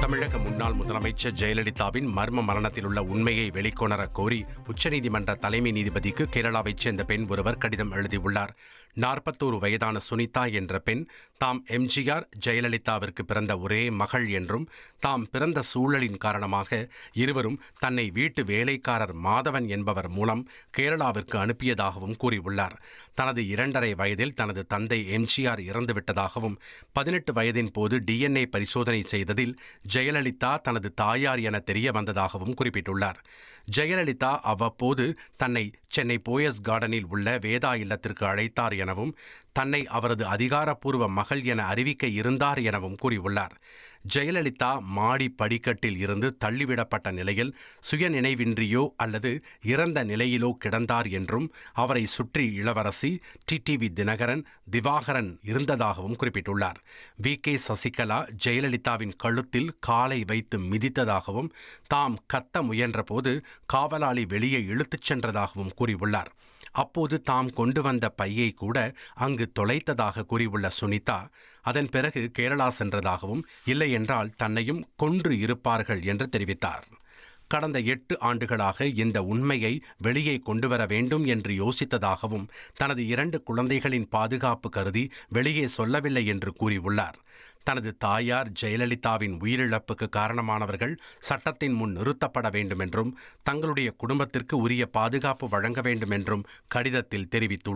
தமிழக முன்னாள் முதலமைச்சர் ஜெயலலிதாவின் மர்ம மரணத்தில் உள்ள உண்மையை வெளிக்கொணரக் கோரி உச்சநீதிமன்ற தலைமை நீதிபதிக்கு கேரளாவைச் சேர்ந்த பெண் ஒருவர் கடிதம் எழுதியுள்ளார். 41 வயதான சுனிதா என்ற பெண் தாம் எம்ஜிஆர் ஜெயலலிதாவிற்கு பிறந்த ஒரே மகள் என்றும் தாம் பிறந்த சூழலின் காரணமாக இருவரும் தன்னை வீட்டு வேலைக்காரர் மாதவன் என்பவர் மூலம் கேரளாவிற்கு அனுப்பியதாகவும் கூறியுள்ளார். தனது 2½ வயதில் தனது தந்தை எம்ஜிஆர் இறந்துவிட்டதாகவும் 18 வயதின் போது DNA பரிசோதனை செய்ததில் ஜெயலலிதா தனது தாயார் என தெரிய வந்ததாகவும் குறிப்பிட்டுள்ளார். ஜெயலலிதா அவ்வப்போது தன்னை சென்னை போயஸ் கார்டனில் உள்ள வேதா இல்லத்திற்கு அழைத்தார் எனவும் தன்னை அவரது அதிகாரப்பூர்வ மகள் என அறிவிக்க இருந்தார் எனவும் கூறியுள்ளார். ஜெயலலிதா மாடி படிக்கட்டில் இருந்து தள்ளிவிடப்பட்ட நிலையில் சுயநினைவின்றியோ அல்லது இறந்த நிலையிலோ கிடந்தார் என்றும் அவரை சுற்றி இளவரசி, டிடிவி தினகரன், திவாகரன் இருந்ததாகவும் குறிப்பிட்டுள்ளார். VK சசிகலா ஜெயலலிதாவின் கழுத்தில் காலை வைத்து மிதித்ததாகவும் தாம் கத்த முயன்றபோது காவலாளி வெளியே இழுத்துச் சென்றதாகவும் கூறியுள்ளார். அப்போது தாம் கொண்டு வந்த பையை கூட அங்கு தொலைத்ததாக கூறியுள்ள சுனிதா, அதன் பிறகு கேரளா சென்றதாகவும் இல்லை என்றால் தன்னையும் கொன்று இருப்பார்கள் என்று தெரிவித்தார். கடந்த 8 ஆண்டுகளாக இந்த உண்மையை வெளியே கொண்டுவர வேண்டும் என்று யோசித்ததாகவும் தனது 2 குழந்தைகளின் பாதுகாப்பு கருதி வெளியே சொல்லவில்லை என்று கூறியுள்ளார். தனது தாயார் ஜெயலலிதாவின் உயிரிழப்புக்கு காரணமானவர்கள் சட்டத்தின் முன் நிறுத்தப்பட வேண்டும் என்றும் தங்களுடைய குடும்பத்திற்கு உரிய பாதுகாப்பு வழங்க வேண்டும் என்றும் கடிதத்தில் தெரிவித்துள்ளார்.